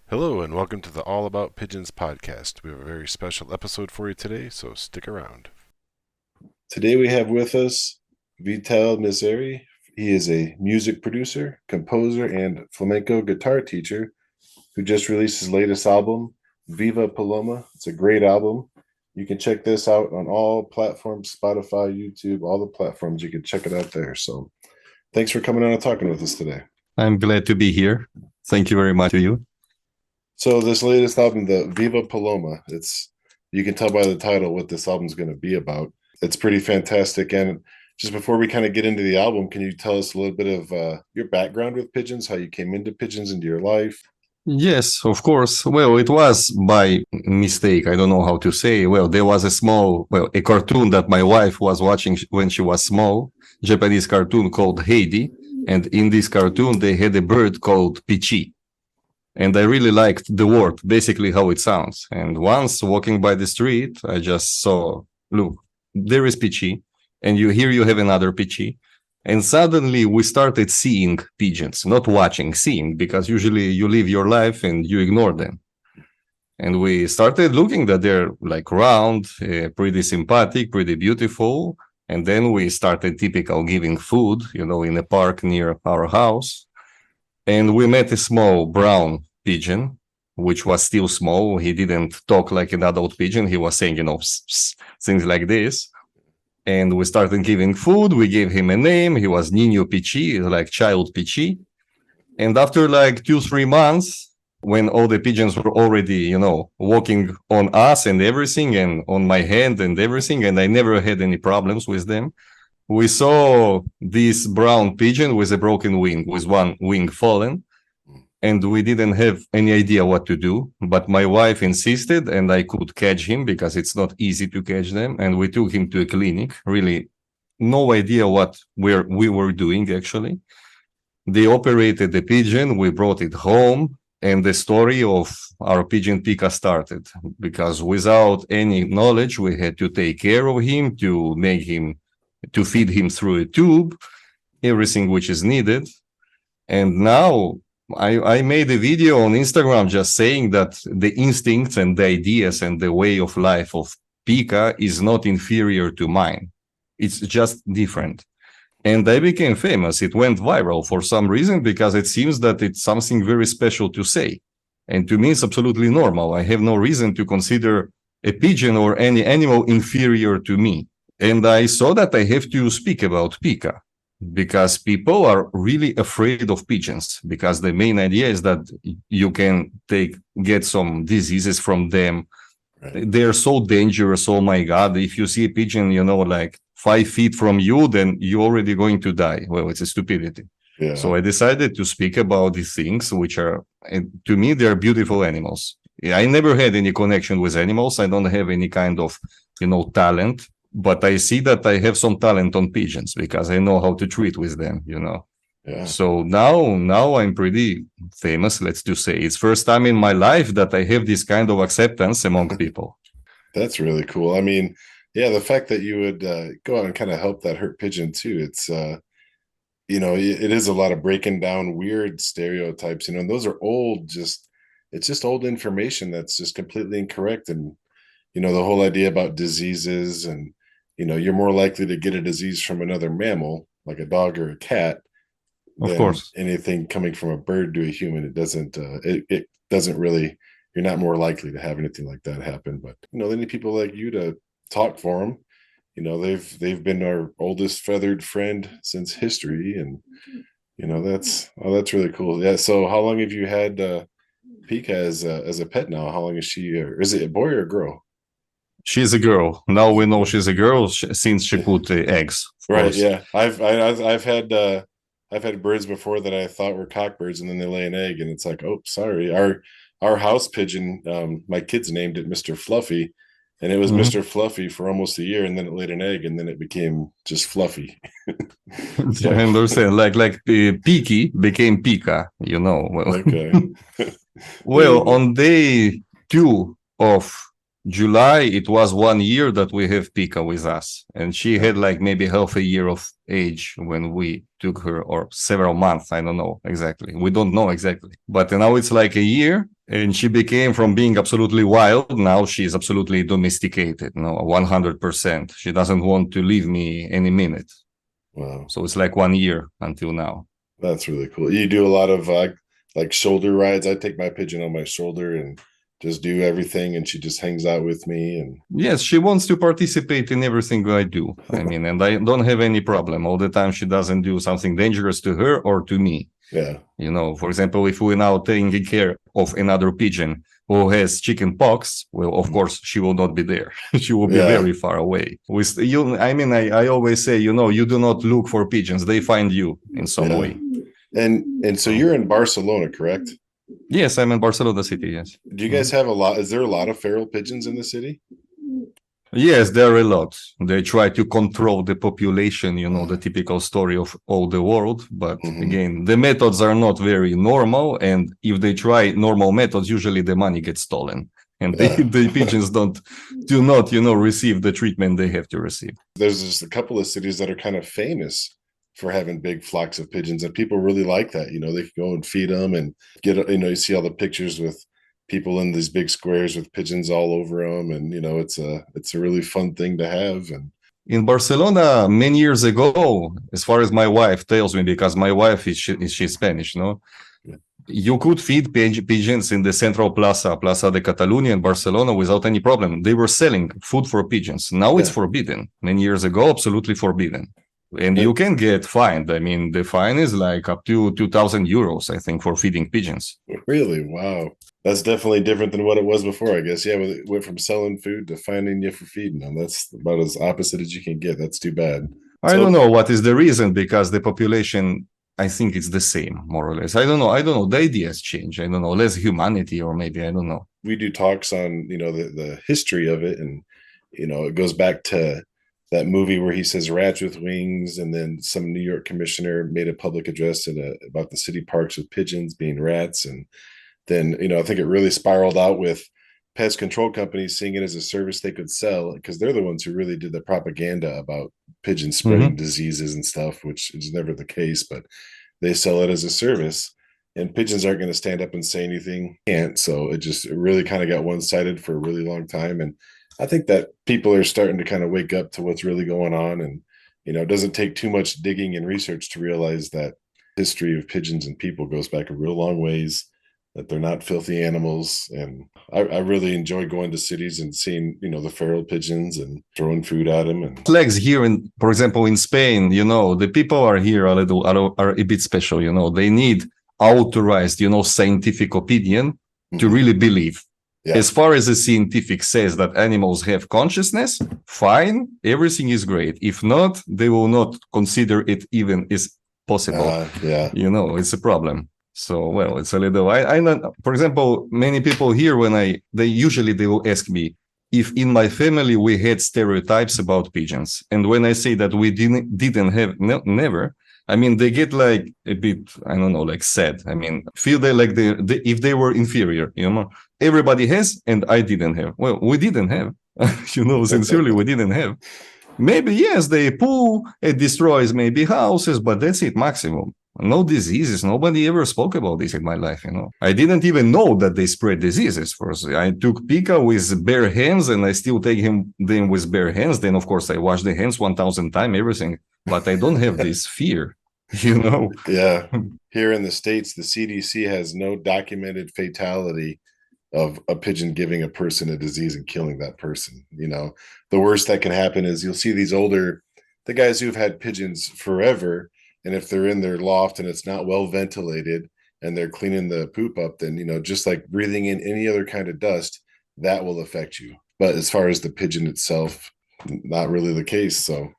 Hello, and welcome to the All About Pigeons podcast. We have a very special episode for you today, so stick around. Today we have with us Vital Mezery. He is a music producer, composer, and flamenco guitar teacher who just released his latest album, Viva Paloma. It's a great album. You can check this out on all platforms, Spotify, YouTube, all the platforms. You can check it out there. So thanks for coming on and talking with us today. I'm glad to be here. Thank you very much to you. So this latest album, the Viva Paloma, you can tell by the title what this album is going to be about. It's pretty fantastic. And just before we kind of get into the album, can you tell us a little bit of your background with pigeons, how you came into pigeons into your life? Yes, of course. Well, it was by mistake. I don't know how to say. Well, there was a cartoon that my wife was watching when she was small, Japanese cartoon called Heidi. And in this cartoon, they had a bird called Pichi. And I really liked the word, basically how it sounds. And once walking by the street, I just saw, look, there is Pichi. And you have another Pichi. And suddenly we started seeing pigeons, not watching, seeing, because usually you live your life and you ignore them. And we started looking that they're like round, pretty sympathetic, pretty beautiful. And then we started typical giving food, in a park near our house. And we met a small brown pigeon, which was still small. He didn't talk like an adult pigeon. He was saying, pss, pss, things like this. And we started giving food. We gave him a name. He was Nino Pichi, like child Pichi. And after like 2-3 months, when all the pigeons were already, walking on us and everything, and on my hand and everything, and I never had any problems with them, we saw this brown pigeon with a broken wing, with one wing fallen. And we didn't have any idea what to do, but my wife insisted and I could catch him because it's not easy to catch them. And we took him to a clinic, really no idea what we were doing actually. They operated the pigeon, we brought it home, and the story of our pigeon Pika started, because without any knowledge, we had to take care of him, to feed him through a tube, everything which is needed. And now I made a video on Instagram just saying that the instincts and the ideas and the way of life of Pika is not inferior to mine. It's just different. And I became famous. It went viral for some reason because it seems that it's something very special to say. And to me, it's absolutely normal. I have no reason to consider a pigeon or any animal inferior to me. And I saw that I have to speak about Pika, because people are really afraid of pigeons, because the main idea is that you can get some diseases from them. Right. They're so dangerous. Oh my God. If you see a pigeon, like 5 feet from you, then you're already going to die. Well, it's a stupidity. Yeah. So I decided to speak about these things, which are, to me, they're beautiful animals. I never had any connection with animals. I don't have any kind of, talent. But I see that I have some talent on pigeons because I know how to treat with them, Yeah. So now I'm pretty famous, let's just say. It's first time in my life that I have this kind of acceptance among people. That's really cool. I mean, yeah, the fact that you would go out and kind of help that hurt pigeon too, it's, it is a lot of breaking down weird stereotypes, and those are it's just old information that's just completely incorrect. And, the whole idea about diseases and, you're more likely to get a disease from another mammal, like a dog or a cat, of course, anything coming from a bird to a human. It doesn't really, you're not more likely to have anything like that happen. But, they need people like you to talk for them. They've been our oldest feathered friend since history. And, that's really cool. Yeah. So how long have you had Pika as a pet now? How long is she, or is it a boy or a girl? She's a girl. Now we know she's a girl since she put eggs. Right. Yeah. I've had birds before that I thought were cockbirds, and then they lay an egg, and it's like, oh, sorry. Our house pigeon, my kids named it Mr. Fluffy, and it was Mr. Fluffy for almost a year, and then it laid an egg, and then it became just Fluffy. So, I understand. Like Peaky became Pika, Well, okay. Well, on day 2 of July, it was 1 year that we have Pika with us. And she had like maybe half a year of age when we took her, or several months. I don't know exactly. We don't know exactly. But now it's like a year. And she became from being absolutely wild. Now she's absolutely domesticated. No, 100%. She doesn't want to leave me any minute. Wow. So it's like 1 year until now. That's really cool. You do a lot of like shoulder rides. I take my pigeon on my shoulder and just do everything, and she just hangs out with me. And yes, she wants to participate in everything I do. I mean, and I don't have any problem. All the time she doesn't do something dangerous to her or to me. Yeah. You know, for example, if we're now taking care of another pigeon who has chicken pox, well, of course, she will not be there. She will be very far away. With you, I mean, I always say, you know, you do not look for pigeons; they find you in some way. And so you're in Barcelona, correct? Yes, I'm in Barcelona city. Yes. Do you guys have a lot? Is there a lot of feral pigeons in the city? Yes, there are a lot. They try to control the population, you know, the typical story of all the world. But again, the methods are not very normal. And if they try normal methods, usually the money gets stolen. And the pigeons do not, you know, receive the treatment they have to receive. There's just a couple of cities that are kind of famous for having big flocks of pigeons, and people really like that. You know, they can go and feed them and get, you know, you see all the pictures with people in these big squares with pigeons all over them, and you know, it's a really fun thing to have. And in Barcelona many years ago, as far as my wife tells me, because my wife she's Spanish, no, you could feed pigeons in the central Plaza de Catalunya in Barcelona without any problem. They were selling food for pigeons. Now it's forbidden. Many years ago, absolutely forbidden. And you can get fined. I mean, the fine is like up to 2,000 euros, I think, for feeding pigeons. Really? Wow. That's definitely different than what it was before, I guess. Yeah, it went from selling food to fining you for feeding them. That's about as opposite as you can get. That's too bad. I don't know what is the reason, because the population, I think it's the same, more or less. I don't know. The ideas change. I don't know. Less humanity, or maybe, I don't know. We do talks on, you know, the history of it. And, you know, it goes back to that movie where he says rats with wings, and then some New York commissioner made a public address about the city parks with pigeons being rats. And then, you know, I think it really spiraled out with pest control companies seeing it as a service they could sell, because they're the ones who really did the propaganda about pigeons spreading diseases and stuff, which is never the case, but they sell it as a service. And pigeons aren't going to stand up and say anything. Can't. So it really kind of got one-sided for a really long time. And I think that people are starting to kind of wake up to what's really going on. And, you know, it doesn't take too much digging and research to realize that history of pigeons and people goes back a real long ways, that they're not filthy animals. And I really enjoy going to cities and seeing, you know, the feral pigeons and throwing food at them. And flags here, for example, in Spain, you know, the people are here are a bit special. You know, they need authorized, you know, scientific opinion to really believe. Yeah. As far as the scientific says that animals have consciousness, fine, everything is great. If not, they will not consider it even as possible. You know, it's a problem. So, well, it's a little, I know, for example, many people here, they will ask me if in my family we had stereotypes about pigeons. And when I say that we didn't have, never, I mean, they get like a bit, I don't know, like sad. I mean, feel they like if they were inferior, you know, everybody has, and I didn't have. Well, we didn't have, you know, sincerely, we didn't have. Maybe, yes, they poo, it destroys maybe houses, but that's it, maximum. No diseases. Nobody ever spoke about this in my life, you know. I didn't even know that they spread diseases. First, I took Pika with bare hands, and I still take them with bare hands. Then, of course, I wash the hands 1,000 times, everything. But I don't have this fear, you know. Yeah. Here in the States, the CDC has no documented fatality of a pigeon giving a person a disease and killing that person. You know, the worst that can happen is you'll see the guys who've had pigeons forever, and if they're in their loft and it's not well ventilated and they're cleaning the poop up, then, you know, just like breathing in any other kind of dust, that will affect you. But as far as the pigeon itself, not really the case. So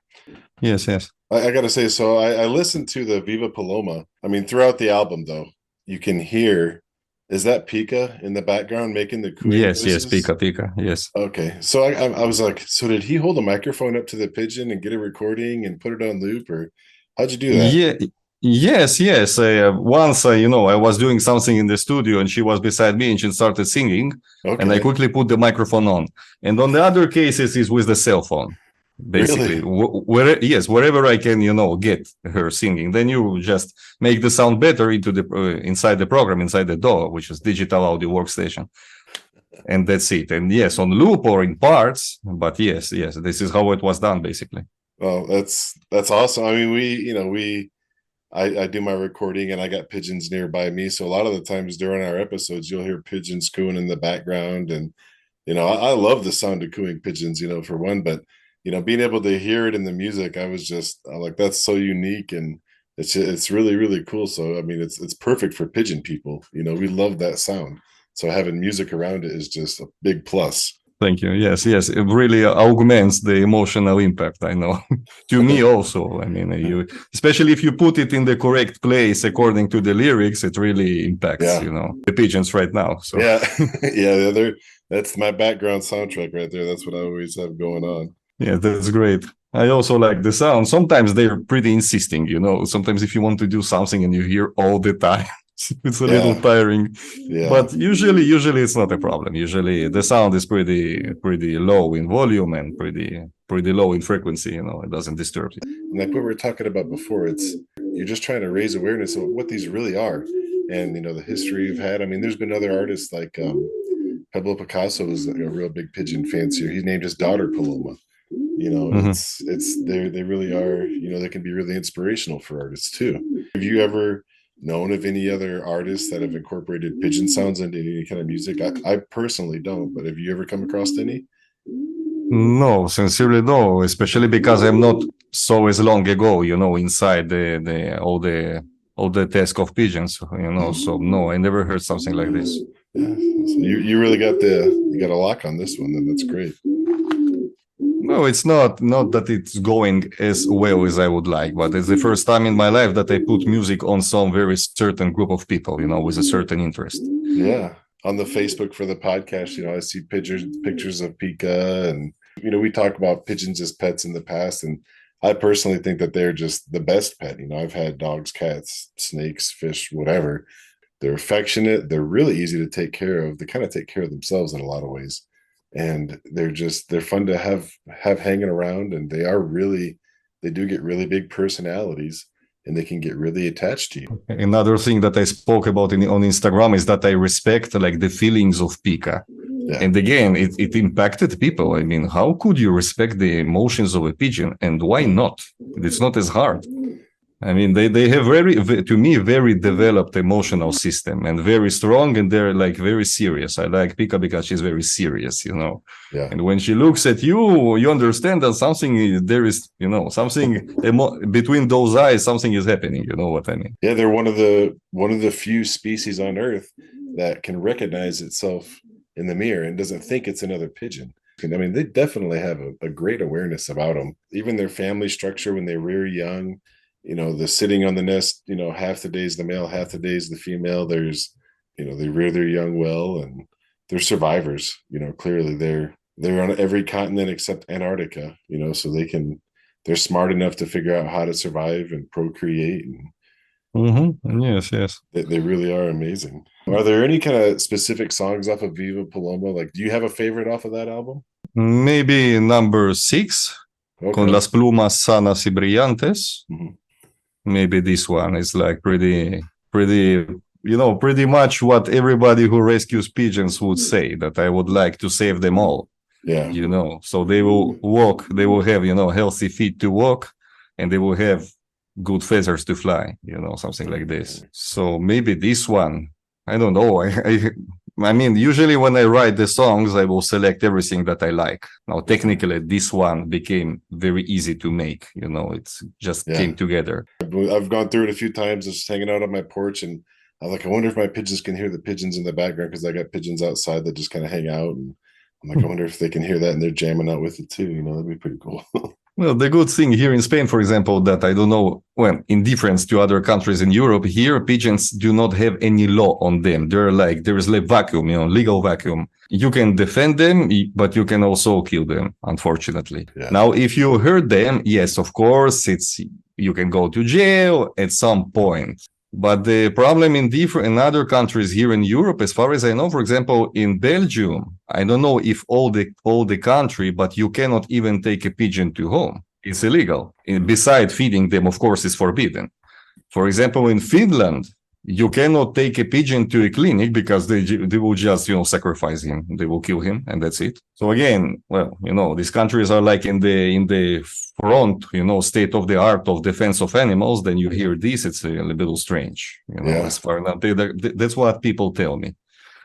yes. I got to say, so I listened to the Viva Paloma. I mean, throughout the album, though, you can hear, is that Pika in the background making the cooing Yes, voices? yes, Pika, yes. Okay, so I was like, so did he hold a microphone up to the pigeon and get a recording and put it on loop, or how'd you do that? Yeah, yes. Once, you know, I was doing something in the studio and she was beside me and she started singing, and I quickly put the microphone on. And on the other cases is with the cell phone. basically. Really? Wherever I can, get her singing, then you just make the sound better into the inside the program, inside the DAW, which is digital audio workstation, and that's it. And yes, on loop or in parts, but yes, this is how it was done, basically. Well, that's awesome. I mean, I do my recording and I got pigeons nearby me, so a lot of the times during our episodes, you'll hear pigeons cooing in the background, and I love the sound of cooing pigeons, for one, but being able to hear it in the music, I'm like, that's so unique, and it's really, really cool. So I mean, it's perfect for pigeon people. We love that sound. So having music around it is just a big plus. Thank you. Yes, it really augments the emotional impact, I know. To me also. I mean, especially if you put it in the correct place according to the lyrics, it really impacts, the pigeons right now. So yeah, that's my background soundtrack right there. That's what I always have going on. Yeah, that's great. I also like the sound. Sometimes they're pretty insisting, Sometimes if you want to do something and you hear all the time, it's a little tiring. Yeah. But usually it's not a problem. Usually the sound is pretty low in volume and pretty low in frequency, it doesn't disturb you. Like what we were talking about before, you're just trying to raise awareness of what these really are, and the history you've had. I mean, there's been other artists like Pablo Picasso is a real big pigeon fancier. He named his daughter Paloma. They really are, they can be really inspirational for artists too. Have you ever known of any other artists that have incorporated pigeon sounds into any kind of music? I personally don't, but have you ever come across any? No, sincerely no, especially because I'm not so as long ago, inside the all the task of pigeons, so no, I never heard something like this. Yeah, so you really got a lock on this one, then that's great. No, it's not that it's going as well as I would like, but it's the first time in my life that I put music on some very certain group of people, with a certain interest. Yeah. On the Facebook for the podcast, I see pictures of Pika, and we talk about pigeons as pets in the past, and I personally think that they're just the best pet. I've had dogs, cats, snakes, fish, whatever. They're affectionate. They're really easy to take care of. They kind of take care of themselves in a lot of ways. And they're fun to have hanging around, and they do get really big personalities, and they can get really attached to you. Another thing that I spoke about on Instagram is that I respect like the feelings of Pika. Yeah. And again, it impacted people. I mean, how could you respect the emotions of a pigeon, and why not? It's not as hard. I mean, they have to me, very developed emotional system, and very strong, and they're like very serious. I like Pika because she's very serious, Yeah. And when she looks at you, you understand that there is, something between those eyes, something is happening. You know what I mean? Yeah, they're one of the few species on Earth that can recognize itself in the mirror and doesn't think it's another pigeon. I mean, they definitely have a great awareness about them. Even their family structure when they rear young. The sitting on the nest, half the days the male, half the days the female. They rear their young well, and they're survivors. Clearly they're on every continent except Antarctica, so they're smart enough to figure out how to survive and procreate. Yes. They really are amazing. Are there any kind of specific songs off of Viva Paloma? Like, do you have a favorite off of that album? Maybe number 6, okay. Con las plumas sanas y brillantes. Mm-hmm. Maybe this one is like pretty much what everybody who rescues pigeons would say, that I would like to save them all. Yeah. So they will walk, they will have, healthy feet to walk, and they will have good feathers to fly, something like this. So maybe this one, I don't know. I mean, usually when I write the songs, I will select everything that I like. Now, technically, this one became very easy to make. It's just came together. I've gone through it a few times, just hanging out on my porch, and I'm like, I wonder if my pigeons can hear the pigeons in the background, because I got pigeons outside that just kind of hang out. And I'm like, I wonder if they can hear that and they're jamming out with it too. That'd be pretty cool. Well, the good thing here in Spain, for example, that I don't know, in difference to other countries in Europe, here pigeons do not have any law on them. There is like vacuum, legal vacuum. You can defend them, but you can also kill them, unfortunately. Yeah. Now, if you hurt them, yes, of course, you can go to jail at some point. But the problem in other countries here in Europe, as far as I know, for example, in Belgium, I don't know if all the country, but you cannot even take a pigeon to home. It's illegal. Beside feeding them, of course, is forbidden. For example, in Finland, you cannot take a pigeon to a clinic because they will just sacrifice him. They will kill him, and that's it. So again, well, these countries are like in the front, state of the art of defense of animals. Then you hear this, it's a little strange, as far as that's what people tell me.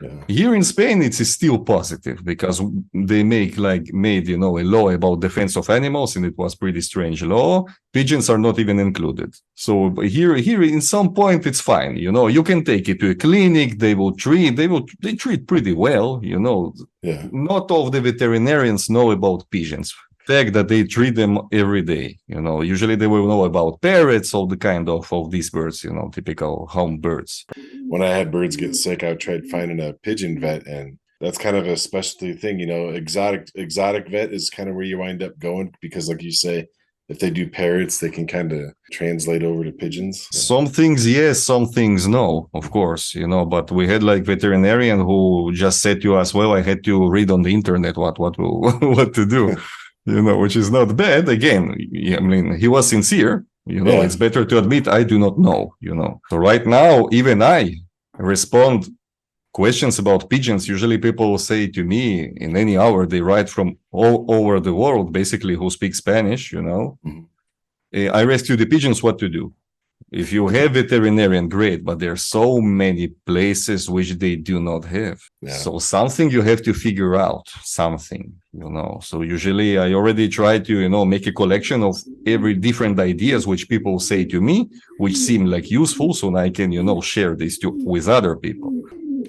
Yeah. Here in Spain, it's still positive because they made a law about defense of animals, and it was pretty strange law. Pigeons are not even included. So here in some point it's fine. You can take it to a clinic. They treat pretty well. Yeah. Not all the veterinarians know about pigeons. Fact that they treat them every day. Usually they will know about parrots, all the kind of these birds, typical home birds. When I had birds get sick, I tried finding a pigeon vet, and that's kind of a specialty thing. Exotic vet is kind of where you wind up going because, like you say, if they do parrots, they can kind of translate over to pigeons. Some things yes, some things no, of course, but we had veterinarian who just said to us, well, I had to read on the internet what to do. Which is not bad. Again, I mean, he was sincere. It's better to admit I do not know. So right now, even I respond questions about pigeons. Usually people will say to me in any hour, they write from all over the world, basically, who speak Spanish, Mm-hmm. I rescue the pigeons, what to do? If you have veterinarian, great, but there are so many places which they do not have. Yeah. So something you have to figure out, something. So usually I already try to, make a collection of every different ideas which people say to me, which seem useful, so I can, share this with other people.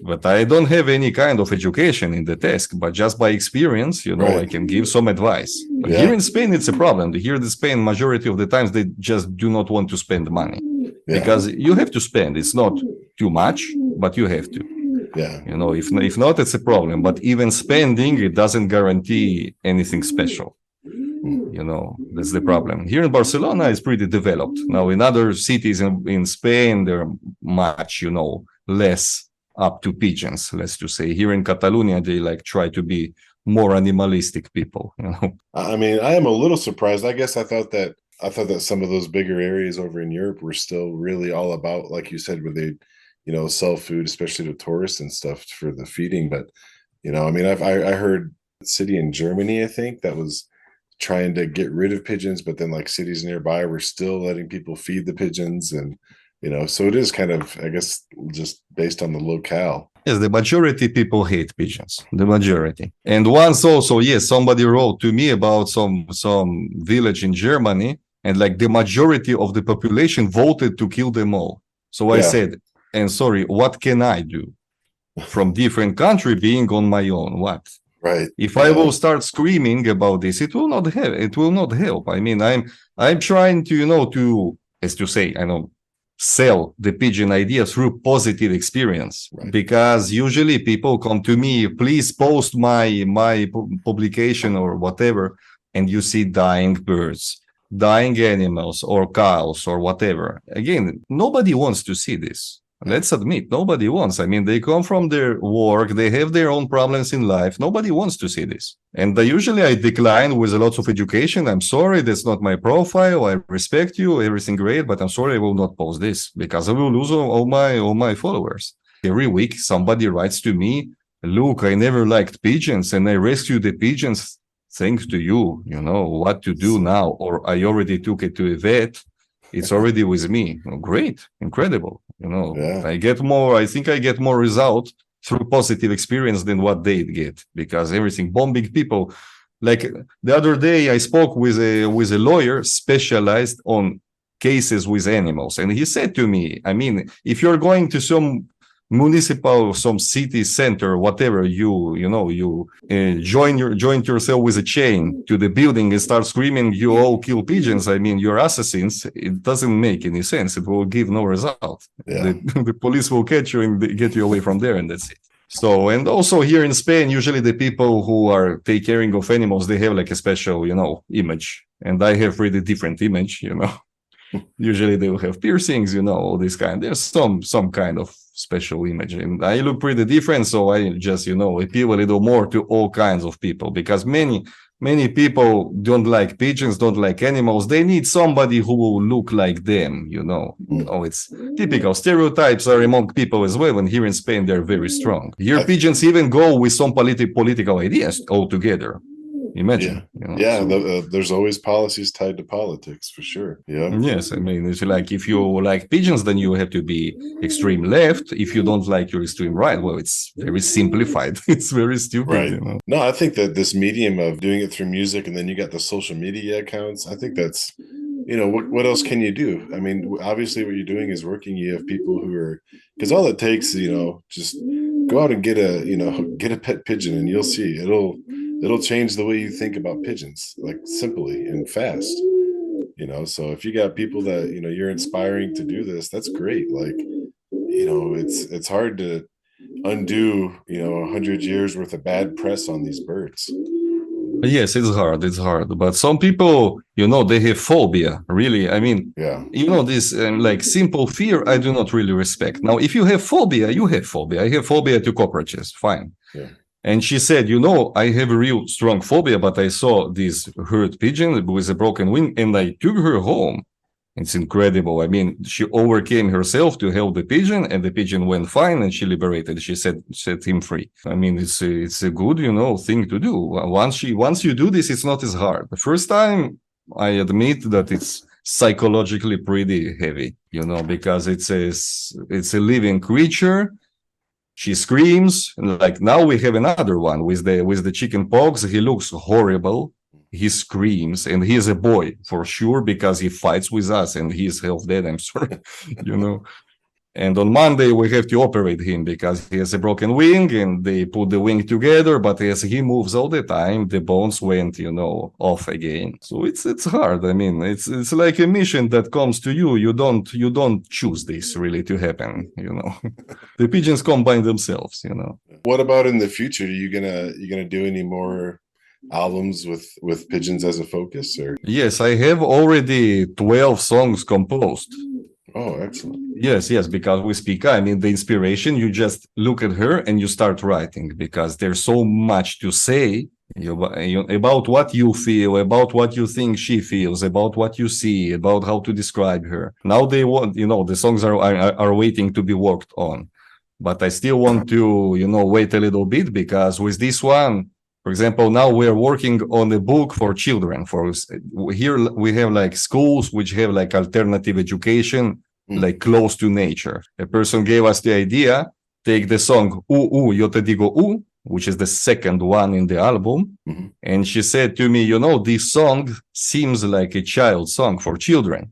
But I don't have any kind of education in the task, but just by experience, right. I can give some advice. But here in Spain, it's a problem. Here in Spain, majority of the times, they just do not want to spend money because you have to spend. It's not too much, but you have to. Yeah. If not, it's a problem. But even spending, it doesn't guarantee anything special. That's the problem. Here in Barcelona, it's pretty developed. Now, in other cities in Spain, they're much, less up to pigeons, let's to say. Here in Catalonia, they try to be more animalistic people. I mean, I am a little surprised. I guess I thought that some of those bigger areas over in Europe were still really all about, like you said, where they sell food, especially to tourists and stuff for the feeding. But I mean, I heard a city in Germany, I think, that was trying to get rid of pigeons, but then cities nearby were still letting people feed the pigeons. And so it is kind of, I guess, just based on the locale. Yes, the majority people hate pigeons, the majority. And once also, yes, somebody wrote to me about some village in Germany, and the majority of the population voted to kill them all. So I said, and sorry, what can I do? From different country being on my own, what? Right. If I will start screaming about this, it will not help. It will not help. I mean, I'm trying to, as to say, sell the pigeon idea through positive experience, right. Because usually people come to me, please post my publication or whatever, and you see dying birds, dying animals or cows or whatever. Again, nobody wants to see this. Let's admit, nobody wants. I mean, they come from their work, they have their own problems in life. Nobody wants to see this. And usually I decline with a lot of education. I'm sorry, that's not my profile. I respect you, everything great, but I'm sorry, I will not post this because I will lose all my followers. Every week, somebody writes to me, look, I never liked pigeons and I rescued the pigeons thanks to you. What to do now? Or I already took it to a vet. It's already with me. Great, incredible. I think I get more result through positive experience than what they get because everything bombing people. Like the other day, I spoke with a lawyer specialized on cases with animals, and he said to me, I mean, if you're going to some city center, whatever, you join yourself with a chain to the building and start screaming, you all kill pigeons. I mean, you're assassins. It doesn't make any sense. It will give no result. Yeah. The police will catch you and get you away from there, and that's it. So, and also here in Spain, usually the people who are take caring of animals, they have a special, image. And I have really different image, Usually they will have piercings, all this kind. There's some kind of special image, and I look pretty different, so I just appeal a little more to all kinds of people, because many people don't like pigeons, don't like animals. They need somebody who will look like them. It's typical stereotypes are among people as well, and here in Spain they're very strong. Here pigeons even go with some political ideas altogether. Imagine. There's always policies tied to politics for sure. Yeah. Yes, I mean, it's like if you like pigeons, then you have to be extreme left. If you don't like, you're extreme right. Well, it's very simplified. It's very stupid. Right. No, I think that this medium of doing it through music, and then you got the social media accounts, I think that's, what else can you do? I mean, obviously what you're doing is working. You have people who are, because all it takes, just go out and get a pet pigeon, and you'll see it'll change the way you think about pigeons, like simply and fast. So if you got people that you're inspiring to do this, that's great. Like, it's hard to undo 100 years worth of bad press on these birds. Yes, it's hard, but some people, they have phobia, really. I mean, this like simple fear I do not really respect. Now, if you have phobia, you have phobia. I have phobia to cockroaches, fine. And she said, I have a real strong phobia, but I saw this hurt pigeon with a broken wing, and I took her home. It's incredible. I mean, she overcame herself to help the pigeon, and the pigeon went fine, and she liberated. She set him free. I mean, it's a good, thing to do. Once you do this, it's not as hard. The first time, I admit that it's psychologically pretty heavy, because it's a living creature. She screams, like now we have another one with the chicken pox. He looks horrible. He screams, and he is a boy for sure, because he fights with us, and he is half dead, I'm sorry, And on Monday we have to operate him because he has a broken wing, and they put the wing together, but as he moves all the time, the bones went, off again. So it's hard. I mean, it's like a mission that comes to you. You don't choose this really to happen, The pigeons come by themselves, What about in the future? Are you gonna do any more albums with pigeons as a focus? Or yes, I have already 12 songs composed. Oh, excellent. Yes, because we speak, I mean, the inspiration, you just look at her and you start writing, because there's so much to say about what you feel, about what you think she feels, about what you see, about how to describe her. Now they want, the songs are waiting to be worked on, but I still want to, wait a little bit, because with this one, for example, now we're working on a book for children. Here we have like schools which have like alternative education, like close to nature. A person gave us the idea, take the song Yo te digo which is the second one in the album. And she said to me, this song seems like a child song for children.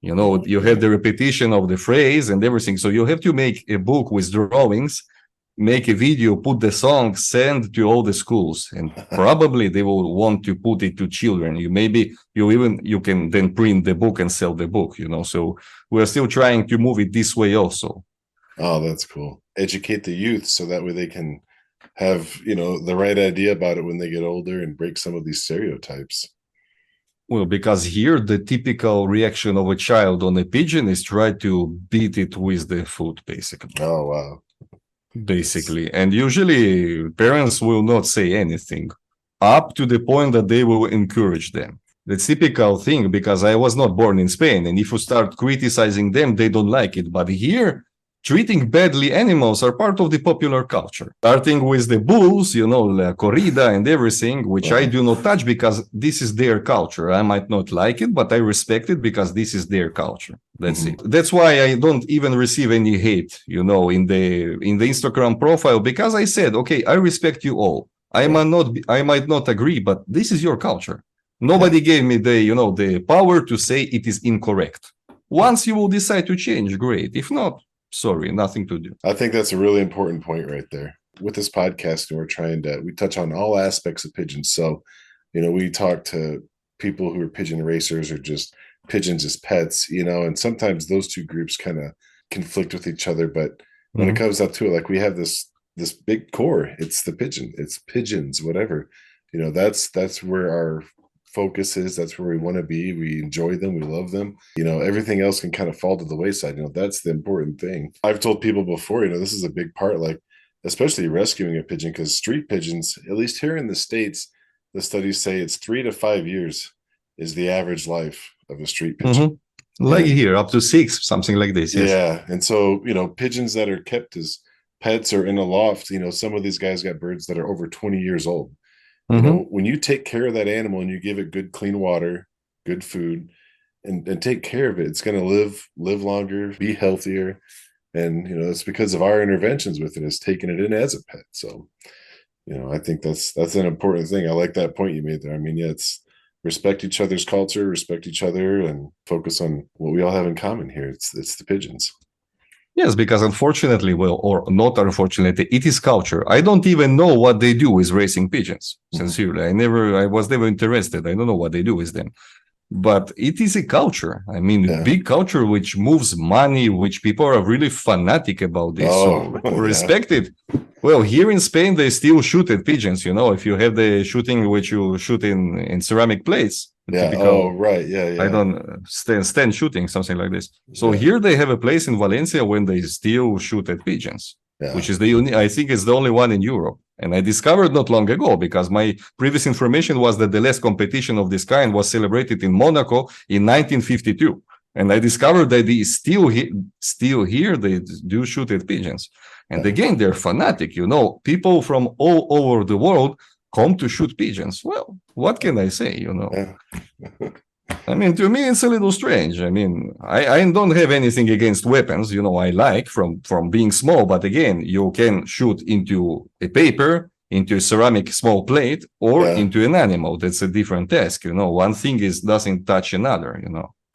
You have the repetition of the phrase and everything. So you have to make a book with drawings, make a video, put the song, send to all the schools, and probably they will want to put it to children. You can then print the book and sell the book, so we're still trying to move it this way also. Oh, that's cool. Educate the youth so that way they can have, the right idea about it when they get older and break some of these stereotypes. Well, because here the typical reaction of a child on a pigeon is try to beat it with the foot, basically. Oh, wow. Basically, and usually parents will not say anything up to the point that they will encourage them. The typical thing, because I was not born in Spain, and if you start criticizing them, they don't like it. But here, treating badly animals are part of the popular culture. Starting with the bulls, la corrida and everything, which I do not touch because this is their culture. I might not like it, but I respect it because this is their culture. That's it. That's why I don't even receive any hate, in the Instagram profile, because I said, okay, I respect you all. I might not agree, but this is your culture. Nobody gave me the power to say it is incorrect. Once you will decide to change, great. If not, sorry, nothing to do. I think that's a really important point right there. With this podcast, we touch on all aspects of pigeons. So, we talk to people who are pigeon racers or just pigeons as pets, and sometimes those two groups kind of conflict with each other. But when it comes up to it, like we have this big core, it's the pigeon, it's pigeons, whatever, that's where our focus is. That's where we want to be. We enjoy them. We love them. Everything else can kind of fall to the wayside. That's the important thing. I've told people before, this is a big part, like, especially rescuing a pigeon, because street pigeons, at least here in the States, the studies say it's 3 to 5 years is the average life of a street pigeon. Like here, up to 6, something like this. Yes. Yeah. And so, pigeons that are kept as pets or in a loft, some of these guys got birds that are over 20 years old. When you take care of that animal and you give it good, clean water, good food, and take care of it, it's going to live longer, be healthier. And, it's because of our interventions with it, is taking it in as a pet. So, I think that's an important thing. I like that point you made there. I mean, yeah, it's respect each other's culture, respect each other, and focus on what we all have in common here. It's the pigeons. Yes, because unfortunately, or not unfortunately, it is culture. I don't even know what they do with racing pigeons. Sincerely, I was never interested. I don't know what they do with them. But it is a culture. I mean, big culture which moves money, which people are really fanatic about this. So respect it. Well, here in Spain, they still shoot at pigeons. If you have the shooting which you shoot in ceramic plates. Yeah. Typical, right. Yeah. I don't stand shooting, something like this. So here they have a place in Valencia when they still shoot at pigeons, which is I think it's the only one in Europe. And I discovered not long ago, because my previous information was that the last competition of this kind was celebrated in Monaco in 1952. And I discovered that they still here, they do shoot at pigeons. And again, they're fanatic. People from all over the world come to shoot pigeons. Well, what can I say, I mean, to me, it's a little strange. I mean, I don't have anything against weapons. I like from being small. But again, you can shoot into a paper, into a ceramic small plate, or into an animal. That's a different task. One thing doesn't touch another,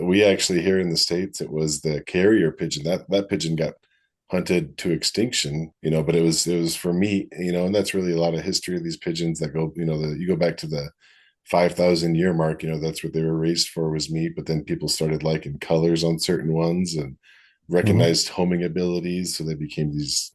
We actually, here in the States, it was the carrier pigeon. That pigeon got hunted to extinction, but it was for meat, and that's really a lot of history of these pigeons that go, you go back to the 5,000-year mark, that's what they were raised for, was meat. But then people started liking colors on certain ones and recognized homing abilities. So they became these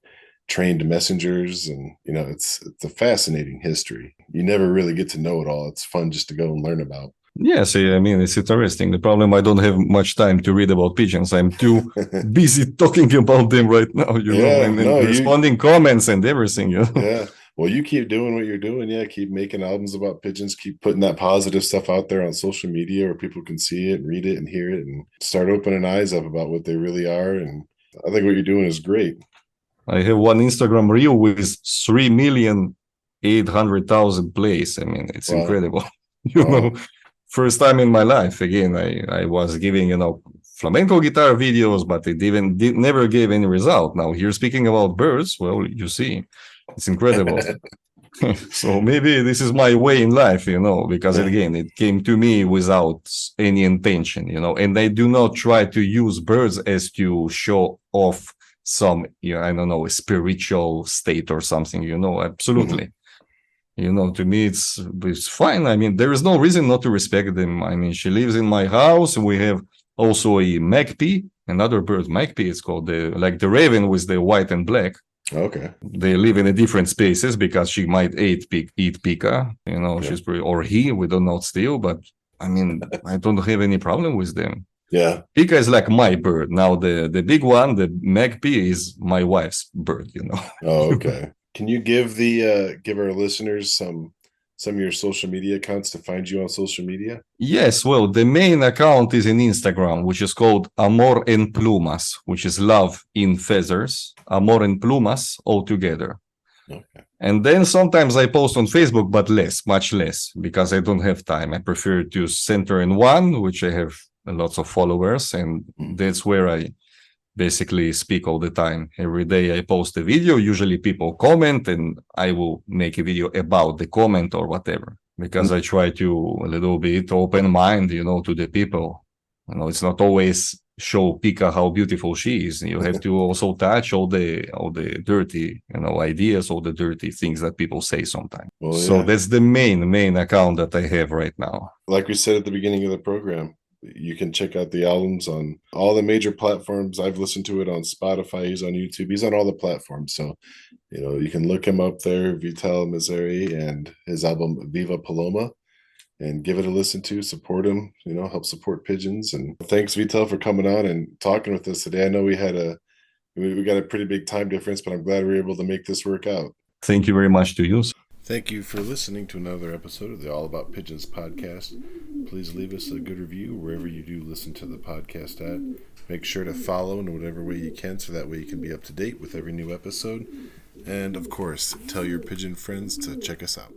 trained messengers. And, it's a fascinating history. You never really get to know it all. It's fun just to go and learn about. Yes, I mean, it's interesting. The problem, I don't have much time to read about pigeons. I'm too busy talking about them right now, and responding comments and everything. Yeah. Well, you keep doing what you're doing. Yeah, keep making albums about pigeons. Keep putting that positive stuff out there on social media where people can see it and read it and hear it, and start opening eyes up about what they really are. And I think what you're doing is great. I have one Instagram reel with 3,800,000 plays. I mean, it's incredible. First time in my life. Again, I was giving, flamenco guitar videos, but it never gave any result. Now, here speaking about birds, well, you see, it's incredible. So maybe this is my way in life, because again, it came to me without any intention, and I do not try to use birds as to show off some, I don't know, a spiritual state or something, absolutely. To me, it's fine. I mean, there is no reason not to respect them. I mean, she lives in my house. We have also a magpie, another bird, magpie. It's called like the raven with the white and black. Okay. They live in a different spaces because she might eat pika. She's pretty, or he. We don't know still, but I mean, I don't have any problem with them. Yeah. Pika is like my bird. Now the big one, the magpie, is my wife's bird. Oh, okay. Can you give our listeners some of your social media accounts to find you on social media? Yes, well, the main account is in Instagram, which is called Amor en Plumas, which is love in feathers. Amor en Plumas, all together. Okay. And then sometimes I post on Facebook, but much less, because I don't have time. I prefer to center in one, which I have lots of followers, and that's where I basically speak all the time. Every day I post a video. Usually people comment, and I will make a video about the comment or whatever, because I try to a little bit open mind, to the people. It's not always show Pika how beautiful she is. You have to also touch all the dirty, ideas, all the dirty things that people say sometimes. Well, so that's the main account that I have right now. Like we said at the beginning of the program, you can check out the albums on all the major platforms. I've listened to it on Spotify. He's on YouTube. He's on all the platforms. So, you can look him up there, Vital Mezery, and his album Viva Paloma. and give it a listen to, support them, help support pigeons. And thanks, Vital, for coming on and talking with us today. I know we got a pretty big time difference, but I'm glad we were able to make this work out. Thank you very much to you. Thank you for listening to another episode of the All About Pigeons podcast. Please leave us a good review wherever you do listen to the podcast at. Make sure to follow in whatever way you can, so that way you can be up to date with every new episode. And of course, tell your pigeon friends to check us out.